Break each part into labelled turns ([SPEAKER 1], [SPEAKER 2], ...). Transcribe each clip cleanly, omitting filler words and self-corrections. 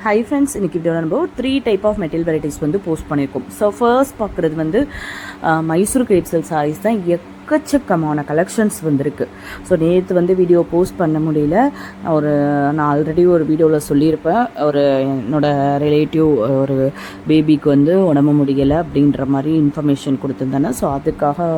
[SPEAKER 1] Hi friends, இன்னைக்கு வீடியோல நம்ம 3 டைப் ஆஃப் மெட்டீரியல் வெரைட்டிஸ் வந்து போஸ்ட் பண்ணியிருக்கோம். ஸோ ஃபர்ஸ்ட் பார்க்குறது வந்து மைசூர் கிரேப் சில்க் சாரீஸ் தான். எக்கச்சக்கமான கலெக்ஷன்ஸ் வந்திருக்கு. ஸோ நேற்று வந்து வீடியோ போஸ்ட் பண்ண முடியல. நான் ஆல்ரெடி ஒரு வீடியோவில் சொல்லியிருப்பேன், என்னோட ரிலேட்டிவ் ஒரு பேபிக்கு வந்து உடம்பு முடியலை அப்படின்ற மாதிரி இன்ஃபர்மேஷன் கொடுத்துருந்தேன். ஸோ அதுக்காக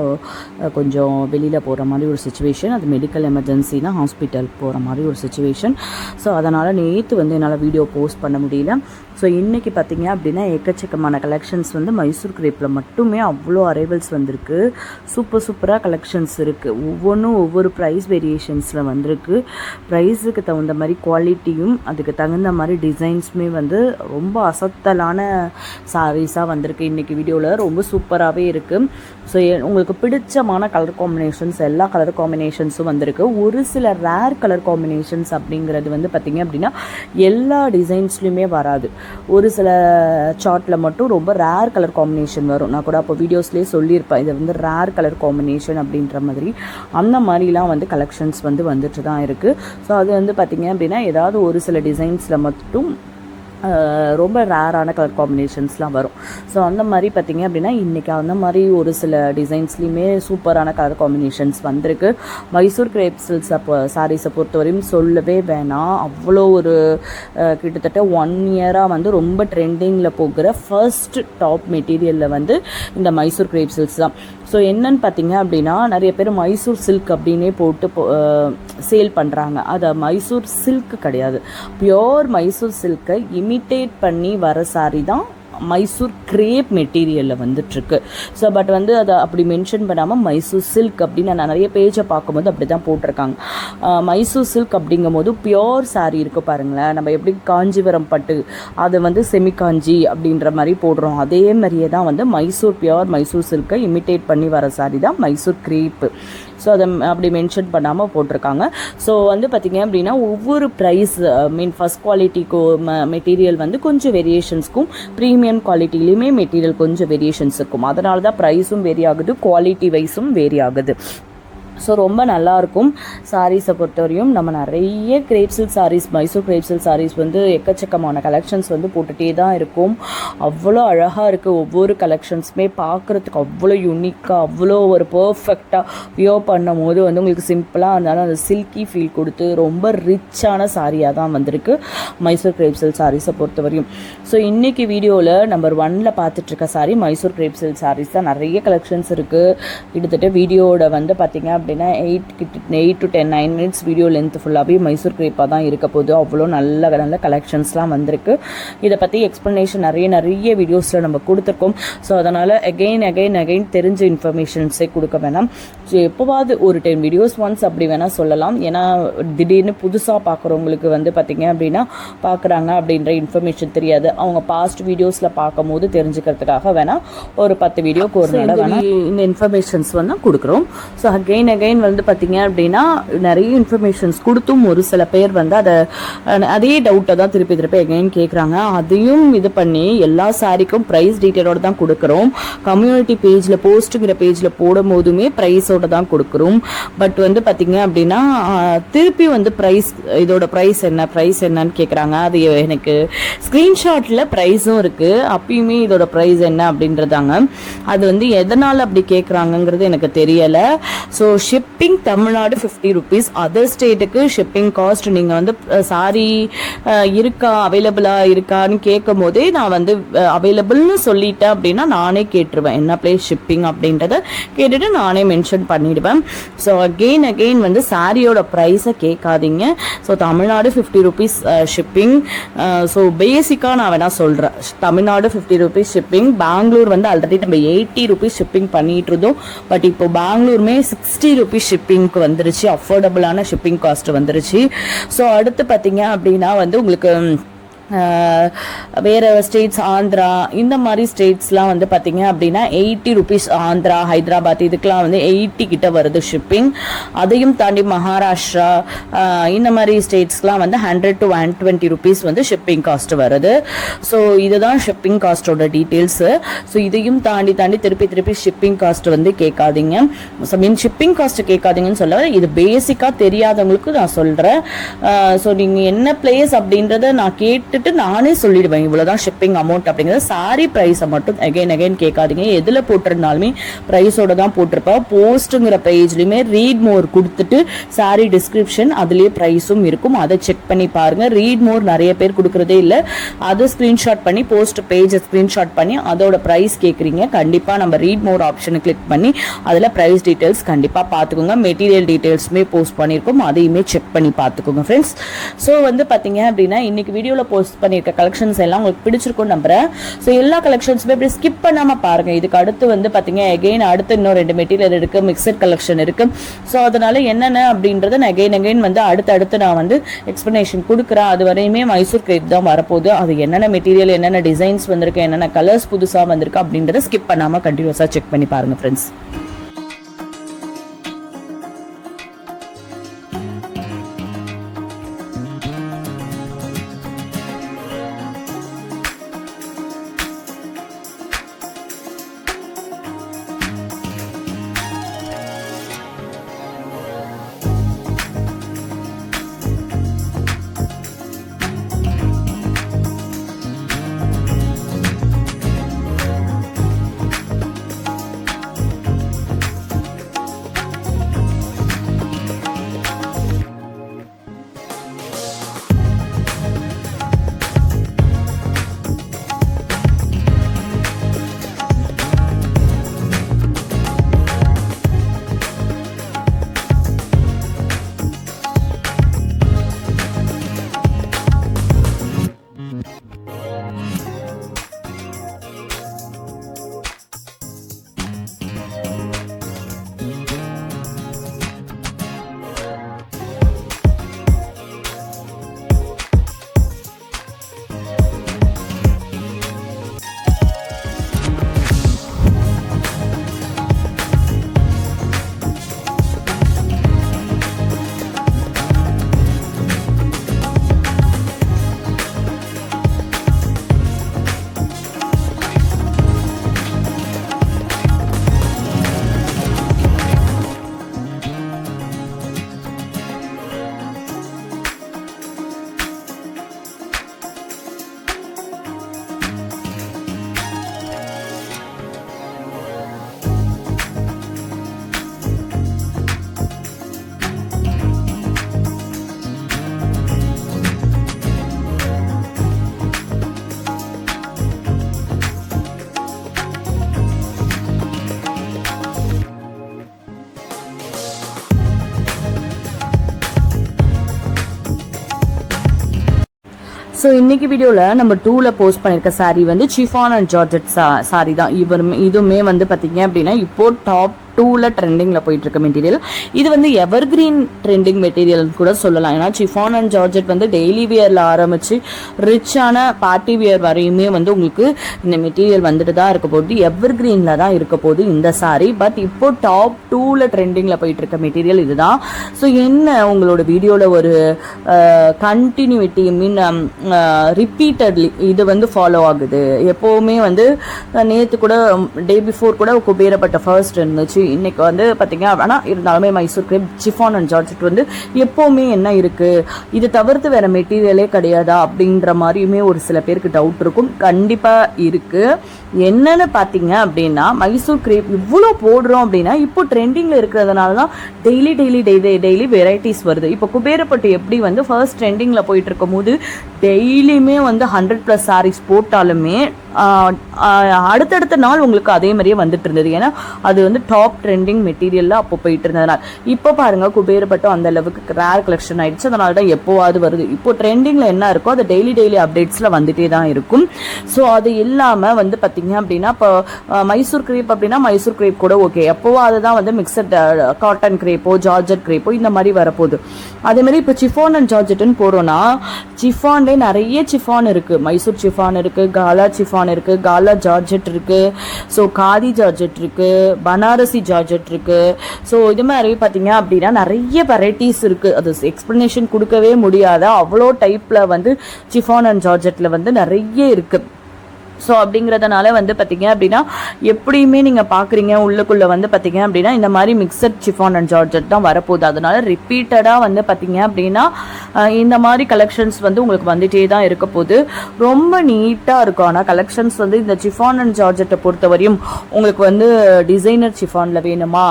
[SPEAKER 1] கொஞ்சம் வெளியில் போகிற மாதிரி ஒரு சுச்சுவேஷன், அது மெடிக்கல் எமர்ஜென்சினா ஹாஸ்பிட்டல் போகிற மாதிரி ஒரு சுச்சுவேஷன். ஸோ அதனால் நேற்று வந்து என்னால் வீடியோ போஸ்ட் பண்ண முடியல. ஸோ இன்றைக்கி பார்த்திங்க அப்படின்னா எக்கச்சக்கமான கலெக்ஷன்ஸ் வந்து மைசூர் கிரேப்பில் மட்டுமே அவ்வளோ அரைவல்ஸ் வந்திருக்கு. சூப்பராக கலெக்ஷன்ஸ் இருக்குது. ஒவ்வொன்றும் ஒவ்வொரு ப்ரைஸ் வேரியேஷன்ஸில் வந்திருக்கு. ப்ரைஸுக்கு தகுந்த மாதிரி குவாலிட்டியும் அதுக்கு தகுந்த மாதிரி டிசைன்ஸுமே வந்து ரொம்ப அசத்தலான சாரீஸாக வந்திருக்கு. இன்றைக்கி வீடியோவில் ரொம்ப சூப்பராகவே இருக்குது. ஸோ உங்களுக்கு பிடிச்சமான கலர் காம்பினேஷன்ஸ், எல்லா கலர் காம்பினேஷன்ஸும் வந்திருக்கு. ஒரு சில ரேர் கலர் காம்பினேஷன்ஸ் அப்படிங்கிறது வந்து பார்த்திங்க அப்படின்னா எல்லா டிசைன்ஸ்லையுமே வராது. ஒரு சில சார்ட்டில் மட்டும் ரொம்ப ரேர் கலர் காம்பினேஷன் வரும். நான் கூட அப்போ வீடியோஸ்லேயே சொல்லியிருப்பேன், இது வந்து ரேர் கலர் காம்பினேஷன் அப்படின்ற மாதிரி. அந்த மாதிரிலாம் வந்து கலெக்ஷன்ஸ் வந்து வந்துட்டு தான் இருக்குது. ஸோ அது வந்து பார்த்திங்க அப்படின்னா ஏதாவது ஒரு சில டிசைன்ஸில் மட்டும் ரொம்ப ரேரான கலர் காம்பினேஷன்ஸ்லாம் வரும். ஸோ அந்த மாதிரி பார்த்திங்க அப்படின்னா இன்றைக்கி அந்த மாதிரி ஒரு சில டிசைன்ஸ்லேயுமே சூப்பரான கலர் காம்பினேஷன்ஸ் வந்திருக்கு. மைசூர் கிரேப் சில்க் சாரீஸை பொறுத்தவரையும் சொல்லவே வேணாம். அவ்வளோ ஒரு கிட்டத்தட்ட 1 இயராக வந்து ரொம்ப ட்ரெண்டிங்கில் போகிற ஃபர்ஸ்ட் டாப் மெட்டீரியலில் வந்து இந்த மைசூர் கிரேப் சில்க்ஸ் தான். ஸோ என்னன்னு பார்த்தீங்க அப்படின்னா நிறைய பேர் மைசூர் சில்க் அப்படின்னே போட்டு சேல் பண்ணுறாங்க. அது மைசூர் சில்க் கிடையாது. பியோர் மைசூர் சில்கை இமிட்டேட் பண்ணி வர சாரி தான் மைசூர் கிரேப் மெட்டீரியலில் வந்துட்டுருக்கு. ஸோ பட் வந்து அதை அப்படி மென்ஷன் பண்ணாமல் மைசூர் சில்க் அப்படின்னு நான் நிறைய பேஜை பார்க்கும்போது அப்படி தான் போட்டிருக்காங்க. மைசூர் சில்க் அப்படிங்கும் போது பியோர் சாரீ இருக்குது பாருங்களேன். நம்ம எப்படி காஞ்சிபுரம் பட்டு அதை வந்து செமி காஞ்சி அப்படின்ற மாதிரி போடுறோம், அதே மாதிரியே தான் வந்து பியோர் மைசூர் சில்கை இமிட்டேட் பண்ணி வர சாரீ தான் மைசூர் கிரேப்பு. ஸோ அதை அப்படி மென்ஷன் பண்ணாமல் போட்டிருக்காங்க. ஸோ வந்து பார்த்திங்க அப்படின்னா ஒவ்வொரு ப்ரைஸ் ஃபஸ்ட் குவாலிட்டிக்கு மெட்டீரியல் வந்து கொஞ்சம் வேரியேஷன்ஸ்க்கும், ப்ரீமியம் குவாலிட்டிலையுமே மெட்டீரியல் கொஞ்சம் வேரியேஷன்ஸ் இருக்கும். அதனால தான் ப்ரைஸும் வேரி ஆகுது, குவாலிட்டி வைஸும் வேரி ஆகுது. ஸோ ரொம்ப நல்லாயிருக்கும். சாரீஸை பொறுத்தவரையும் நம்ம நிறைய crepe silk sarees, Mysore crepe silk sarees வந்து எக்கச்சக்கமான கலெக்ஷன்ஸ் வந்து போட்டுகிட்டே தான் இருக்கும். அவ்வளோ அழகாக இருக்குது. ஒவ்வொரு கலெக்ஷன்ஸுமே பார்க்குறதுக்கு அவ்வளோ யூனிக்காக, அவ்வளோ ஒரு பர்ஃபெக்டாக வியர் பண்ணும் போது வந்து உங்களுக்கு சிம்பிளாக இருந்தாலும் அந்த சில்கி ஃபீல் கொடுத்து ரொம்ப ரிச்சான சாரியாக தான் வந்திருக்கு மைசூர் கிரேப் சில்க் சாரீஸை பொறுத்தவரையும். ஸோ இன்றைக்கி வீடியோவில் நம்பர் 1 பார்த்துட்ருக்க சாரி மைசூர் கிரேப் சில்க் சாரீஸ் தான். நிறைய கலெக்ஷன்ஸ் இருக்குது. கிட்டத்தட்ட வீடியோட வந்து பார்த்திங்க அப்படின்னா 8 to 9 minutes வீடியோ லென்த் ஃபுல்லாகவே மைசூர் கிரேப்பாக தான் இருக்க போது. அவ்வளோ நல்ல கலெக்ஷன்ஸ்லாம் வந்திருக்கு. இதை பற்றி எக்ஸ்ப்ளனேஷன் நிறைய வீடியோஸில் நம்ம கொடுத்துருக்கோம். ஸோ அதனால் அகைன் தெரிஞ்ச இன்ஃபர்மேஷன்ஸே கொடுக்க வேணாம். ஸோ எப்போவாது ஒரு 10 வீடியோஸ் ஒன்ஸ் அப்படி வேணால் சொல்லலாம். ஏன்னா திடீர்னு புதுசாக பார்க்குறவங்களுக்கு வந்து பார்த்திங்க அப்படின்னா பார்க்குறாங்க அப்படின்ற இன்ஃபர்மேஷன் தெரியாது. அவங்க பாஸ்ட் வீடியோஸில் பார்க்கும் போது தெரிஞ்சுக்கிறதுக்காக வேணால் ஒரு 10 வீடியோக்கு ஒரு நாள் வேணால் இந்த இன்ஃபர்மேஷன்ஸ் வந்து கொடுக்குறோம். ஸோ அகைன் வந்து பார்த்தீங்க அப்படின்னா நிறைய இன்ஃபர்மேஷன்ஸ் கொடுத்தும் ஒரு சில பேர் வந்து அதே டவுட்டை தான் திருப்பி அகைன் கேட்குறாங்க. அதையும் இது பண்ணி எல்லா சாரிக்கும் ப்ரைஸ் டீட்டெயிலோடு தான் கொடுக்குறோம். கம்யூனிட்டி பேஜில் போஸ்ட்டுங்கிற பேஜில் போடும் போதுமே ப்ரைஸோடு தான் கொடுக்குறோம். பட் வந்து பார்த்தீங்க அப்படின்னா திருப்பி வந்து இதோட ப்ரைஸ் என்னன்னு கேட்குறாங்க. அது எனக்கு ஸ்க்ரீன்ஷாட்டில் ப்ரைஸும் இருக்குது, அப்பயுமே இதோட ப்ரைஸ் என்ன அப்படின்றதாங்க. அது வந்து எதனால் அப்படி கேட்குறாங்கங்கிறது எனக்கு தெரியலை. So shipping Tamil Nadu 50 rupees. Other ஸ்டேட்டுக்கு ஷிப்பிங் காஸ்ட் நீங்கள் வந்து சாரி அவைலபிளாக இருக்கான்னு கேட்கும் போதே நான் வந்து அவைலபிள்னு சொல்லிட்டேன் அப்படின்னா நானே கேட்டுருவேன் என்ன பிளேஸ் ஷிப்பிங் அப்படின்றத கேட்டுட்டு நானே மென்ஷன் பண்ணிடுவேன். ஸோ அகெயின் வந்து சாரியோட ப்ரைஸை கேட்காதீங்க. So Tamil Nadu 50 rupees shipping. So பேசிக்காக நான் வேணால் சொல்கிறேன், தமிழ்நாடு 50 rupees ஷிப்பிங். பெங்களூர் வந்து ஆல்ரெடி நம்ம 80 rupees ஷிப்பிங் பண்ணிட்டு இருந்தோம். பட் இப்போ பெங்களூருமே 60 rupees ஷிப்பிங்க்கு வந்துருச்சு. அஃபோர்டபுளான ஷிப்பிங் காஸ்ட் வந்துருச்சு. ஸோ அடுத்து பார்த்தீங்க அப்படின்னா வந்து உங்களுக்கு வேறு ஸ்டேட்ஸ் ஆந்திரா இந்த மாதிரி ஸ்டேட்ஸ்லாம் வந்து பார்த்திங்க அப்படின்னா 80 rupees. ஆந்திரா, ஹைதராபாத் இதுக்கெலாம் வந்து 80 கிட்ட வருது ஷிப்பிங். அதையும் தாண்டி மகாராஷ்டிரா இந்த மாதிரி ஸ்டேட்ஸ்லாம் வந்து 100 to 120 rupees வந்து ஷிப்பிங் காஸ்ட் வருது. ஸோ இதுதான் ஷிப்பிங் காஸ்ட்டோட டீட்டெயில்ஸு. ஸோ இதையும் தாண்டி திருப்பி ஷிப்பிங் காஸ்ட் வந்து கேட்காதீங்க. ஷிப்பிங் காஸ்ட் கேட்காதீங்கன்னு சொல்ல, இது பேசிக்காக தெரியாதவங்களுக்கு நான் சொல்கிறேன். ஸோ நீங்கள் என்ன பிளேஸ் அப்படின்றத நான் கேட்டு பார்த்துட்டு நானே சொல்லிடுவேன் இவ்வளவுதான் ஷிப்பிங் அமௌண்ட் அப்படிங்கிறது. சாரி பிரைஸை மட்டும் அகைன் கேட்காதீங்க. எதுல போட்டிருந்தாலுமே பிரைஸோட தான் போட்டிருப்பேன். போஸ்ட்ங்கிற பேஜ்லயுமே ரீட் மோர் கொடுத்துட்டு சாரி டிஸ்கிரிப்ஷன் அதுலயே பிரைஸும் இருக்கும். அதை செக் பண்ணி பாருங்க. ரீட் மோர் நிறைய பேர் கொடுக்கறதே இல்லை. அதை ஸ்கிரீன்ஷாட் பண்ணி போஸ்ட் பேஜை ஸ்கிரீன்ஷாட் பண்ணி அதோட பிரைஸ் கேட்குறீங்க. கண்டிப்பா நம்ம ரீட் மோர் ஆப்ஷனை கிளிக் பண்ணி அதுல பிரைஸ் டீடைல்ஸ் கண்டிப்பா பார்த்துக்கோங்க. மெட்டீரியல் டீடைல்ஸுமே போஸ்ட் பண்ணியிருக்கோம். அதையுமே செக் பண்ணி பார்த்துக்கோங்க ஃப்ரெண்ட்ஸ். ஸோ வந்து பார்த்தீங்க அப்படின்னா இன்னைக்கு வீடியோவில் போஸ்ட் பண்ணியிருக்க கலெக்ஷன்ஸ் எல்லாம் உங்களுக்கு பிடிச்சிருக்கும் நம்புறேன். ஸோ எல்லா கலெக்ஷன்ஸுமே இப்படி ஸ்கிப் பண்ணாமல் பாருங்க. இதுக்கு அடுத்து வந்து பார்த்தீங்க அகைன் அடுத்து இன்னும் 2 மெட்டீரியல் இருக்கு, மிக்சட் கலெக்ஷன் இருக்கு. ஸோ அதனால என்னென்ன அப்படின்றத நான் அகைன் வந்து அடுத்து நான் வந்து எக்ஸ்பிளனேஷன் கொடுக்குறேன். அது வரையுமே மைசூர் கிரேப் தான் வரப்போகுது. அது என்னென்ன மெட்டீரியல், என்னென்ன டிசைன்ஸ் வந்திருக்கு, என்னென்ன கலர்ஸ் புதுசாக வந்திருக்கு அப்படின்றத ஸ்கிப் பண்ணாமல் கண்டினியூஸாக செக் பண்ணி பாருங்க ஃப்ரெண்ட்ஸ். ஸோ இன்னைக்கு வீடியோவில் நம்ம 2ல போஸ்ட் பண்ணியிருக்க சாரீ வந்து சிஃபான் அண்ட் ஜார்ஜெட் சாரீ தான். இதுவுமே வந்து பார்த்தீங்க அப்படின்னா இப்போ டாப் 2ல ட்ரெண்டிங்ல போயிட்டு இருக்க மெட்டீரியல். இது வந்து எவர் கிரீன் ட்ரெண்டிங் மெட்டீரியல் கூட சொல்லலாம். ஏன்னா சிஃபான் அண்ட் ஜார்ஜெட் வந்து டெய்லி வியர்ல ஆரம்பிச்சு ரிச்சான பார்ட்டி வியர் வரையுமே வந்து உங்களுக்கு இந்த மெட்டீரியல் வந்துட்டு தான் இருக்க போகுது. எவர் கிரீன்ல தான் இருக்க போகுது இந்த சாரி. பட் இப்போ டாப் 2ல ட்ரெண்டிங்ல போயிட்டு இருக்க மெட்டீரியல் இதுதான். ஸோ என்ன உங்களோட வீடியோல ஒரு கண்டினியூட்டி மீன் ரிப்பீட்டட்லி இது வந்து ஃபாலோ ஆகுது. எப்பவுமே வந்து நேற்று கூட டே பிஃபோர் கூட குபேரப்பட்ட ஃபர்ஸ்ட் இருந்துச்சு. இன்னைக்கு வந்து பாத்தீங்க அப்படின்னா இருந்தாலுமே Mysore crepe chiffon and georgette வந்து எப்பவுமே என்ன இருக்கு, இது தவிர்த்து வேற மெட்டீரியலே கிடையாதா அப்படின்ற மாதிரியுமே ஒரு சில பேருக்கு டவுட் இருக்கும். கண்டிப்பா இருக்கு. என்னன்னு பாத்தீங்க அப்படின்னா மைசூர் கிரேப் இவ்வளோ போடுறோம் அப்படின்னா இப்போ ட்ரெண்டிங்ல இருக்கிறதுனால தான் டெய்லி வெரைட்டிஸ் வருது. இப்போ குபேரப்பட்டு எப்படி வந்து ஃபர்ஸ்ட் ட்ரெண்டிங்ல போயிட்டு இருக்கும் போது டெய்லியுமே வந்து 100+ சாரீஸ் போட்டாலுமே அடுத்தடுத்த நாள் உங்களுக்கு அதே மாதிரியே வந்துட்டு இருந்தது. ஏன்னா அது வந்து டாப் ட்ரெண்டிங் மெட்டீரியல்ல அப்போ போயிட்டு இருந்ததுனால. இப்போ பாருங்க குபேரப்பட்டம் அந்த அளவுக்கு ரேர் கலெக்ஷன் ஆயிடுச்சு. அதனால தான் எப்போவாது வருது. இப்போ ட்ரெண்டிங்ல என்ன இருக்கோ அது டெய்லி அப்டேட்ஸ்ல வந்துட்டே தான் இருக்கும். ஸோ அது இல்லாம வந்து பாத்தீங்க அப்படின்னா இப்போ மைசூர் கிரேப் அப்படின்னா மைசூர் கிரேப் கூட ஓகே, எப்போவோ அதுதான் வந்து மிக்சட் காட்டன் கிரேப்போ ஜார்ஜெட் கிரேப்போ இந்த மாதிரி வரப்போகுது. அதே மாதிரி இப்போ சிஃபான் அண்ட் ஜார்ஜெட்னு போறோம்னா சிஃபான்லேயே நிறைய சிஃபான் இருக்கு. மைசூர் சிஃபான் இருக்கு, காலா சிஃபான் இருக்கு, காலா ஜார்ஜெட் இருக்கு, ஸோ காதி ஜார்ஜெட் இருக்கு, பனாரசி ஜார்ஜெட் இருக்கு. ஸோ இது மாதிரி பார்த்தீங்க அப்படின்னா நிறைய வெரைட்டிஸ் இருக்கு. அது எக்ஸ்பிளனேஷன் கொடுக்கவே முடியாத அவ்வளோ டைப்ல வந்து சிஃபான் அண்ட் ஜார்ஜெட்ல வந்து நிறைய இருக்கு. ஸோ அப்படிங்கிறதுனால வந்து பார்த்தீங்க அப்படின்னா எப்படியுமே நீங்கள் பார்க்குறீங்க உள்ளுக்குள்ளே வந்து பார்த்தீங்க அப்படின்னா இந்த மாதிரி மிக்சட் சிஃபான் அண்ட் ஜார்ஜெட் தான் வரப்போகுது. அதனால ரிப்பீட்டடாக வந்து பார்த்தீங்க அப்படின்னா இந்த மாதிரி கலெக்ஷன்ஸ் வந்து உங்களுக்கு வந்துட்டே தான் இருக்க போகுது. ரொம்ப நீட்டாக இருக்கும். ஆனால் கலெக்ஷன்ஸ் வந்து இந்த சிஃபான் அண்ட் ஜார்ஜெட்டை பொறுத்தவரையும் உங்களுக்கு வந்து டிசைனர் சிஃபானில் வேணுமா,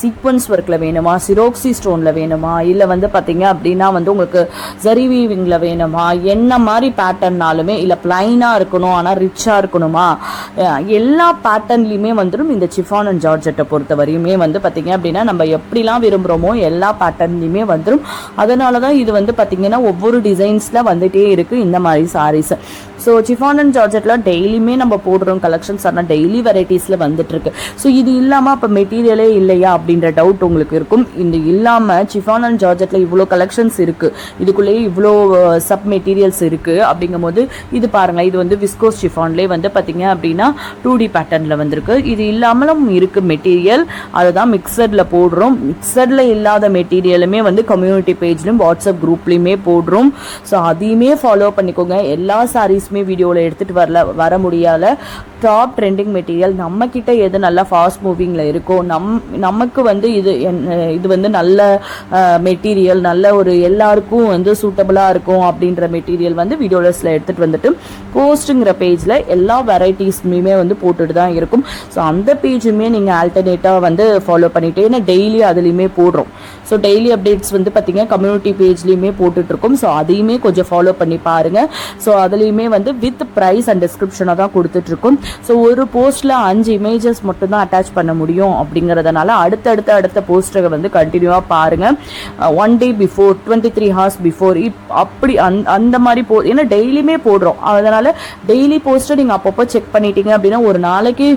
[SPEAKER 1] சீக்வன்ஸ் ஒர்க்கில் வேணுமா, சிரோக்சி ஸ்டோனில் வேணுமா, இல்லை வந்து பார்த்தீங்க அப்படின்னா வந்து உங்களுக்கு ஜரி வீவிங்கில் வேணுமா, என்ன மாதிரி பேட்டர்னாலுமே, இல்லை பிளைனாக இருக்கணும் ஆனால் ரிச்சாக இருக்கணுமா, எல்லா பேட்டர்ன்லையுமே வந்துடும். இந்த சிஃபான் அண்ட் ஜார்ஜெட்டை பொறுத்த வரையுமே வந்து பார்த்தீங்க அப்படின்னா நம்ம எப்படிலாம் விரும்புகிறோமோ எல்லா பேட்டர்ன்லையுமே வந்துடும். அதனால தான் இது வந்து பார்த்தீங்கன்னா ஒவ்வொரு டிசைன்ஸில் வந்துகிட்டே இருக்குது இந்த மாதிரி சாரீஸ். ஸோ சிஃபான் அண்ட் ஜார்ஜெட்லாம் டெய்லியுமே நம்ம போடுறோம் கலெக்ஷன்ஸ், ஆனால் டெய்லி வெரைட்டிஸில் வந்துட்டுருக்கு. ஸோ இது இல்லாமல் அப்போ மெட்டீரியலே இல்லையா அப்படின்ற டவுட் உங்களுக்கு இருக்கும். இது இல்லாமல் சிஃபான் அண்ட் ஜார்ஜெட்டில் இவ்வளோ கலெக்ஷன்ஸ் இருக்குது, இதுக்குள்ளேயே இவ்வளோ சப் மெட்டீரியல்ஸ் இருக்குது. அப்படிங்கும் போது இது பாருங்கள், இது வந்து விஸ்கோஸ் சிஃபான்லேயே வந்து பார்த்தீங்க அப்படின்னா 2D பேட்டர்னில் வந்திருக்கு. இது இல்லாமலும் இருக்குது மெட்டீரியல், அதை தான் மிக்சடில் போடுறோம். மிக்சடில் இல்லாத மெட்டீரியலுமே வந்து கம்யூனிட்டி பேஜ்லையும் வாட்ஸ்அப் குரூப்லேயுமே போடுறோம். ஸோ அதையுமே ஃபாலோ பண்ணிக்கோங்க. எல்லா சாரீஸ் வீடியோவில் எடுத்துகிட்டு வர முடியாத டாப் ட்ரெண்டிங் மெட்டீரியல் நம்ம கிட்ட எது நல்லா ஃபாஸ்ட் மூவிங்கில் இருக்கோ, நமக்கு வந்து இது வந்து நல்ல மெட்டீரியல், நல்ல ஒரு எல்லாருக்கும் வந்து சூட்டபிளாக இருக்கும் அப்படின்ற மெட்டீரியல் வந்து வீடியோலஸில் எடுத்துகிட்டு வந்துட்டு போஸ்ட்டுங்கிற பேஜில் எல்லா வெரைட்டிஸுமே வந்து போட்டுட்டு தான் இருக்கும். ஸோ அந்த பேஜுமே நீங்கள் ஆல்டர்னேட்டாக வந்து ஃபாலோ பண்ணிட்டு, ஏன்னா டெய்லி அதுலேயுமே போடுறோம். ஸோ டெய்லி அப்டேட்ஸ் வந்து பார்த்தீங்கன்னா கம்யூனிட்டி பேஜ்லேயுமே போட்டுட்ருக்கோம். ஸோ அதையுமே கொஞ்சம் ஃபாலோ பண்ணி பாருங்கள். ஸோ அதுலேயுமே வந்து வித் ப்ரைஸ் அண்ட் டிஸ்கிரிப்ஷனை தான் கொடுத்துட்ருக்கோம். ஸோ ஒரு போஸ்ட்டில் 5 இமேஜஸ் மட்டும்தான் அட்டாச் பண்ண முடியும். அப்படிங்கிறதுனால அடுத்த போஸ்ட்டை வந்து கண்டினியூவாக பாருங்கள். 1 day பிஃபோர், 23 hours பிஃபோர், அப்படி அந்த மாதிரி ஏன்னா டெய்லியுமே போடுறோம். அதனால் டெய்லி போஸ்ட்டை நீங்கள் அப்பப்போ செக் பண்ணிட்டீங்க அப்படின்னா ஒரு நாளைக்கு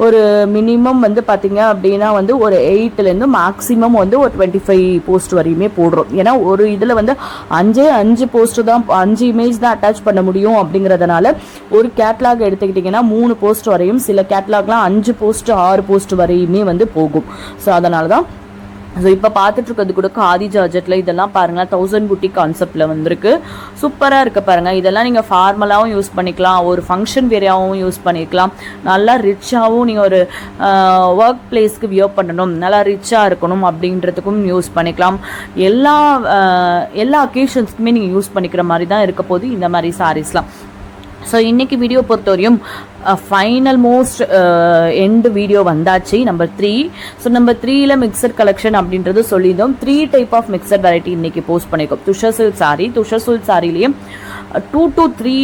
[SPEAKER 1] ஒரு மினிமம் வந்து பார்த்தீங்க அப்படின்னா வந்து ஒரு 8லேருந்து மேக்ஸிமம் வந்து ஒரு 25 போஸ்ட் வரையுமே போடுறோம். ஏன்னா ஒரு இதில் வந்து 5 போஸ்ட் தான், 5 இமேஜ் தான் அட்டாச் பண்ண முடியும். அப்படிங்கிறதுனால ஒரு கேட்லாக் எடுத்துக்கிட்டிங்கன்னா 3 போஸ்ட் வரையும், சில கேட்லாக்லாம் 5 போஸ்ட் 6 போஸ்ட் வரையுமே வந்து போகும். ஸோ அதனால தான் ஸோ இப்போ பார்த்துட்டு இருக்கிறது கூட காதி ஜார்ஜெட்டில் இதெல்லாம் பாருங்கள் 1000 புட்டி கான்செப்டில் வந்திருக்கு. சூப்பராக இருக்குது பாருங்கள். இதெல்லாம் நீங்கள் ஃபார்மலாகவும் யூஸ் பண்ணிக்கலாம், ஒரு ஃபங்க்ஷன் வேறையாகவும் யூஸ் பண்ணிக்கலாம், நல்லா ரிச்சாகவும் நீங்கள் ஒரு ஒர்க் பிளேஸ்க்கு வியர் பண்ணணும், நல்லா ரிச்சாக இருக்கணும் அப்படின்றதுக்கும் யூஸ் பண்ணிக்கலாம். எல்லா அக்கேஷன்ஸ்க்குமே நீங்கள் யூஸ் பண்ணிக்கிற மாதிரி தான் இருக்க போது இந்த மாதிரி சாரீஸ்லாம். ஸோ இன்றைக்கி வீடியோ பொறுத்தவரையும் ஃபைனல் மோஸ்ட் எண்ட் வீடியோ வந்தாச்சு, நம்பர் 3. ஸோ நம்பர் 3ல மிக்சட் கலெக்ஷன் அப்படின்றது சொல்லியிருந்தோம். 3 டைப் ஆஃப் மிக்சட் வெரைட்டி இன்றைக்கி போஸ்ட் பண்ணியிருக்கோம். துஷர் சில்க் சாரிலேயே 2 to 3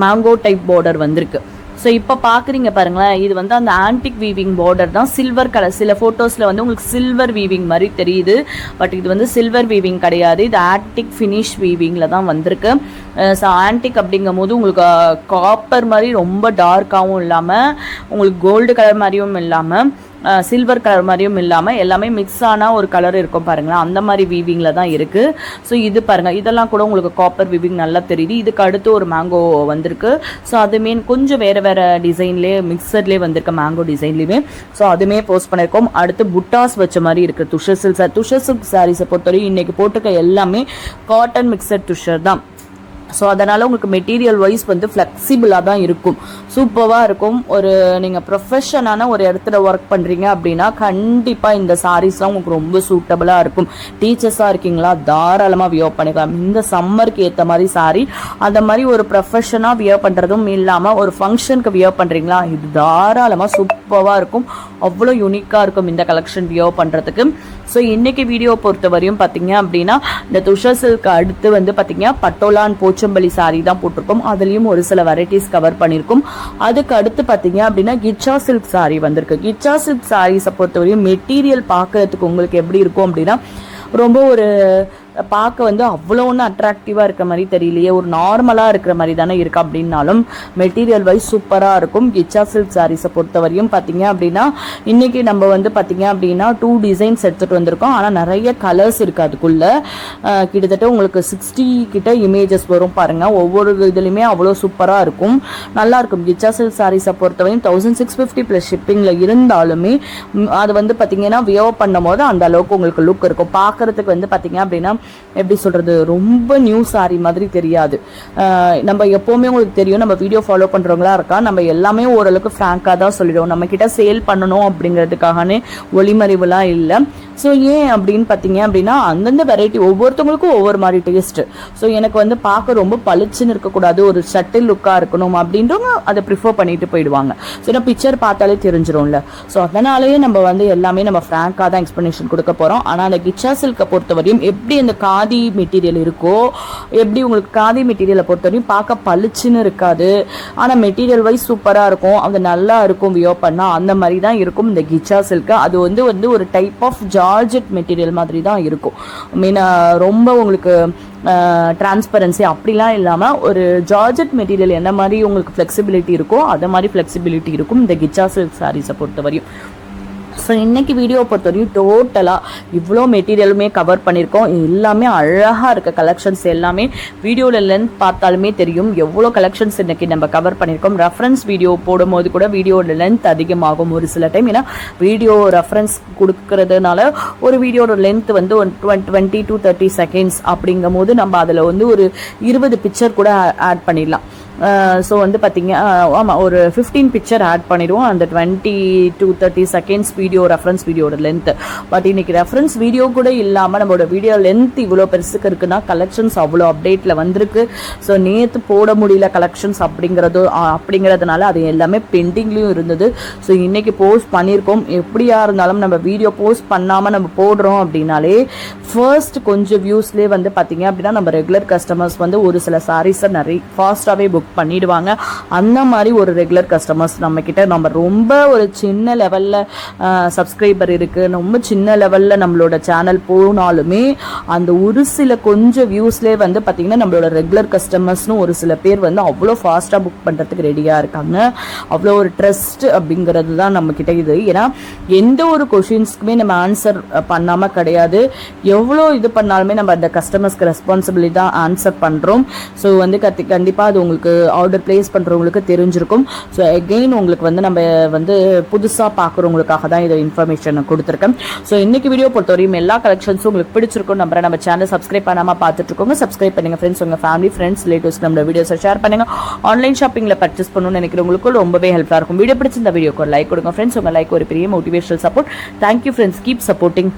[SPEAKER 1] மேங்கோ டைப் பார்டர் வந்திருக்கு. ஸோ இப்போ பார்க்குறீங்க பாருங்களேன், இது வந்து அந்த ஆன்டிக் வீவிங் பார்டர் தான், சில்வர் கலர். சில ஃபோட்டோஸில் வந்து உங்களுக்கு சில்வர் வீவிங் மாதிரி தெரியுது, பட் இது வந்து சில்வர் வீவிங் கிடையாது, இது ஆன்டிக் ஃபினிஷ் வீவிங்கில் தான் வந்திருக்கு. ஸோ ஆன்டிக் அப்படிங்கும் போது உங்களுக்கு காப்பர் மாதிரி ரொம்ப டார்க்காகவும் இல்லாமல், உங்களுக்கு கோல்டு கலர் மாதிரியும் இல்லாமல், சில்வர் கலர் மாதிரியும் இல்லாமல், எல்லாமே மிக்ஸ் ஆனால் ஒரு கலர் இருக்கும் பாருங்களேன், அந்த மாதிரி வீவிங்கில் தான் இருக்குது. ஸோ இது பாருங்கள், இதெல்லாம் கூட உங்களுக்கு காப்பர் வீவிங் நல்லா தெரியுது. இதுக்கு அடுத்து ஒரு மேங்கோ வந்திருக்கு. ஸோ அதுமே கொஞ்சம் வேறு டிசைன்லேயே மிக்சர்லேயே வந்திருக்கு, மேங்கோ டிசைன்லேயுமே. ஸோ அதுமே போஸ்ட் பண்ணியிருக்கோம். அடுத்து புட்டாஸ் வச்ச மாதிரி இருக்குது துஷர் சில்க் சாரீஸை பொறுத்தவரைக்கும் இன்றைக்கி போட்டுக்க எல்லாமே காட்டன் மிக்சர் துஷர் தான். ஸோ அதனால் உங்களுக்கு மெட்டீரியல் வைஸ் வந்து ஃப்ளெக்சிபிளாக தான் இருக்கும், சூப்பராக இருக்கும். ஒரு நீங்கள் ப்ரொஃபஷனான ஒரு இடத்துல ஒர்க் பண்ணுறீங்க அப்படின்னா கண்டிப்பாக இந்த சாரீஸ்லாம் உங்களுக்கு ரொம்ப சூட்டபுளாக இருக்கும். டீச்சர்ஸாக இருக்கீங்களா, தாராளமாக வியர் பண்ணிக்கலாம். இந்த சம்மருக்கு ஏற்ற மாதிரி சாரீ, அந்த மாதிரி ஒரு ப்ரொஃபஷனாக வியர் பண்ணுறதும் இல்லாமல் ஒரு ஃபங்க்ஷனுக்கு வியர் பண்ணுறீங்களா, இது தாராளமாக சூப்பராக இருக்கும். அவ்வளோ யூனிக்காக இருக்கும் இந்த கலெக்ஷன் வியர் பண்ணுறதுக்கு. ஸோ இன்றைக்கி வீடியோ பொறுத்த வரையும் பார்த்தீங்க அப்படின்னா இந்த துஷர் சில்க் அடுத்து வந்து பார்த்தீங்கன்னா பட்டோலான் போச்சம்பள்ளி சாரீ தான் போட்டிருக்கோம். அதுலேயும் ஒரு சில வெரைட்டிஸ் கவர் பண்ணியிருக்கோம். அதுக்கு அடுத்து பார்த்தீங்க அப்படின்னா கிச்சா சில்க் சாரீ வந்திருக்கு. கிச்சா சில்க் சாரீஸை பொறுத்தவரையும் மெட்டீரியல் பார்க்கறதுக்கு உங்களுக்கு எப்படி இருக்கும் அப்படின்னா ரொம்ப ஒரு பார்க்க வந்து அவ்வளோ ஒன்றும் அட்ராக்டிவாக இருக்கிற மாதிரி தெரியலையே, ஒரு நார்மலாக இருக்கிற மாதிரி தானே இருக்குது. அப்படின்னாலும் மெட்டீரியல் வைஸ் சூப்பராக இருக்கும். கிச்சா சில்க் சாரீஸை பொறுத்தவரையும் பார்த்தீங்க அப்படின்னா இன்றைக்கி நம்ம வந்து பார்த்தீங்க அப்படின்னா 2 டிசைன்ஸ் எடுத்துகிட்டு வந்திருக்கோம். ஆனால் நிறைய கலர்ஸ் இருக்குது அதுக்குள்ளே. கிட்டத்தட்ட உங்களுக்கு 60 கிட்ட இமேஜஸ் வரும் பாருங்கள். ஒவ்வொரு இதுலையுமே அவ்வளோ சூப்பராக இருக்கும், நல்லாயிருக்கும். கிச்சா சில்க் சாரீஸை பொறுத்தவரையும் 1650 ப்ளஸ் ஷிப்பிங்கில் இருந்தாலுமே அது வந்து பார்த்தீங்கன்னா வியர் பண்ணும் போது அந்த அளவுக்கு உங்களுக்கு லுக் இருக்கும். பார்க்குறதுக்கு வந்து பார்த்தீங்க அப்படின்னா எப்படி சொல்கிறது, ரொம்ப நியூ சாரி மாதிரி தெரியாது. நம்ம எப்போவுமே உங்களுக்கு தெரியும், நம்ம வீடியோ ஃபாலோ பண்ணுறவங்களா இருக்கா, நம்ம எல்லாமே ஓரளவுக்கு ஃப்ராங்காக தான் சொல்லிடுவோம். நம்மக்கிட்ட சேல் பண்ணணும் அப்படிங்கிறதுக்காகவே ஒளிமறைவுலாம் இல்லை. ஸோ ஏன் அப்படின்னு பார்த்தீங்க அப்படின்னா, அந்தந்த வெரைட்டி ஒவ்வொருத்தவங்களுக்கும் ஒவ்வொரு மாதிரி டேஸ்ட்டு. ஸோ எனக்கு வந்து பார்க்க ரொம்ப பளிச்சுன்னு இருக்கக்கூடாது, ஒரு ஷட்டில் லுக்காக இருக்கணும் அப்படின்றவங்க அதை ப்ரிஃபர் பண்ணிட்டு போயிடுவாங்க. ஸோ நான் பிக்சர் பார்த்தாலே தெரிஞ்சிடும்ல. ஸோ அதனாலேயே நம்ம வந்து எல்லாமே நம்ம ஃப்ராங்காக தான் எக்ஸ்ப்ளனேஷன் கொடுக்க போகிறோம். ஆனால் அந்த கிச்சா சில்கை பொறுத்தவரையும் எப்படி அந்த காதி மெட்டீரியல் இருக்கோ, எப்படி உங்களுக்கு காதி மெட்டீரியலை பொறுத்தவரையும் பார்க்க பளிச்சுன்னு இருக்காது, ஆனால் மெட்டீரியல் வைஸ் சூப்பராக இருக்கும், அது நல்லா இருக்கும் வியோ பண்ணால், அந்த மாதிரி தான் இருக்கும் இந்த கிச்சா சில்க்கு. அது வந்து ஒரு டைப் ஆஃப் ஜார்ஜெட் மெட்டீரியல் மாதிரி தான் இருக்கும். மீன் ரொம்ப உங்களுக்கு டிரான்ஸ்பரன்சி அப்படிலாம் இல்லாமல் ஒரு ஜார்ஜெட் மெட்டீரியல் என்ன மாதிரி உங்களுக்கு ஃப்ளெக்சிபிலிட்டி இருக்கோ அதை மாதிரி ஃப்ளெக்சிபிலிட்டி இருக்கும் இந்த கிச்சா சில்க் சாரீஸை பொறுத்தவரையும். ஸோ இன்றைக்கி வீடியோவை பொறுத்தவரையும் டோட்டலாக இவ்வளோ மெட்டீரியலுமே கவர் பண்ணியிருக்கோம். எல்லாமே அழகாக இருக்க கலெக்ஷன்ஸ் எல்லாமே வீடியோவில் லென்த் பார்த்தாலுமே தெரியும் எவ்வளோ கலெக்ஷன்ஸ் இன்றைக்கி நம்ம கவர் பண்ணியிருக்கோம். ரெஃபரன்ஸ் வீடியோ போடும்போது கூட வீடியோட லென்த் அதிகமாகும் ஒரு சில டைம். ஏன்னா வீடியோ ரெஃபரன்ஸ் கொடுக்கறதுனால ஒரு வீடியோட லென்த் வந்து 20 to 30 seconds அப்படிங்கும் போது நம்ம அதில் வந்து ஒரு 20 பிக்சர் கூட ஆட் பண்ணிடலாம். ஸோ வந்து பார்த்தீங்க, ஆமாம், ஒரு 15 பிக்சர் ஆட் பண்ணிடுவோம் அந்த 20 to 30 seconds வீடியோ ரெஃபரன்ஸ் வீடியோட லென்த்து. பட் இன்னைக்கு ரெஃபரன்ஸ் வீடியோ கூட இல்லாமல் நம்மளோட வீடியோ லென்த் இவ்வளோ பெருசுக்கு இருக்குன்னா கலெக்ஷன்ஸ் அவ்வளோ அப்டேட்டில் வந்திருக்கு. ஸோ நேற்று போட முடியல கலெக்ஷன்ஸ் அப்படிங்கிறதுனால அது எல்லாமே பெண்டிங்லேயும் இருந்தது. ஸோ இன்னைக்கு போஸ்ட் பண்ணியிருக்கோம். எப்படியா இருந்தாலும் நம்ம வீடியோ போஸ்ட் பண்ணாமல் நம்ம போடுறோம் அப்படின்னாலே ஃபர்ஸ்ட் கொஞ்சம் வியூஸ்லேயே வந்து பார்த்தீங்க அப்படின்னா நம்ம ரெகுலர் கஸ்டமர்ஸ் வந்து ஒரு சில சாரீஸை நிறைய ஃபாஸ்ட்டாகவே புக் பண்ணிடுவாங்க. அந்த மாதிரி ஒரு ரெகுலர் கஸ்டமர்ஸ் நம்ம ரொம்ப ஒரு சின்ன லெவலில் சப்ஸ்கிரைபர் இருக்குது, ரொம்ப சின்ன லெவலில் நம்மளோட சேனல் போனாலுமே அந்த ஒரு சில கொஞ்சம் வியூஸ்லேயே வந்து பார்த்திங்கன்னா நம்மளோட ரெகுலர் கஸ்டமர்ஸ்னு ஒரு சில பேர் வந்து அவ்வளோ ஃபாஸ்ட்டாக புக் பண்ணுறதுக்கு ரெடியாக இருக்காங்க. அவ்வளோ ஒரு ட்ரஸ்ட் அப்படிங்கிறது தான் நம்மக்கிட்ட இது. ஏன்னா எந்த ஒரு கொஷின்ஸ்க்குமே நம்ம ஆன்சர் பண்ணாமல் கிடையாது. எவ்வளோ இது பண்ணாலுமே நம்ம அந்த கஸ்டமர்ஸ்க்கு ரெஸ்பான்சிபிலிட்டி தான் ஆன்சர் பண்ணுறோம். ஸோ வந்து கண்டிப்பாக அது உங்களுக்கு ஆர்டர் பிளேஸ் பண்ணுறவங்களுக்கு தெரிஞ்சிருக்கும். ஸோ அகெயின் உங்களுக்கு வந்து நம்ம வந்து புதுசாக பார்க்குறவங்களுக்காக தான் இதை இன்ஃபர்மேஷன் கொடுத்துருக்கேன். ஸோ இன்னைக்கு வீடியோ பொறுத்தவரையும் எல்லா கலெக்ஷன்ஸும் உங்களுக்கு பிடிச்சிருக்கும் நம்புறேன். நம்ம சேனல் சப்ஸ்கிரைப் பண்ணாமல் பார்த்துட்டு இருக்கோங்க, சப்ஸ்கிரைப் பண்ணுங்க ஃப்ரெண்ட்ஸ், உங்கள் ஃபேமிலி ஃப்ரெண்ட்ஸ் ரிலேட்டிவ்ஸ் நம்மளோட வீடியோஸை ஷேர் பண்ணுங்க. ஆன்லைன் ஷாப்பிங்கில் பர்ச்சேஸ் பண்ணணும்னு நினைக்கிறவங்களுக்கு ரொம்பவே ஹெல்ப்ஃபுல்லாக இருக்கும். வீடியோ பிடிச்சிருந்த வீடியோக்கு ஒரு லைக் கொடுங்க ஃப்ரெண்ட்ஸ். உங்கள் லைக் ஒரு பெரிய motivational support. Thank you friends, keep supporting.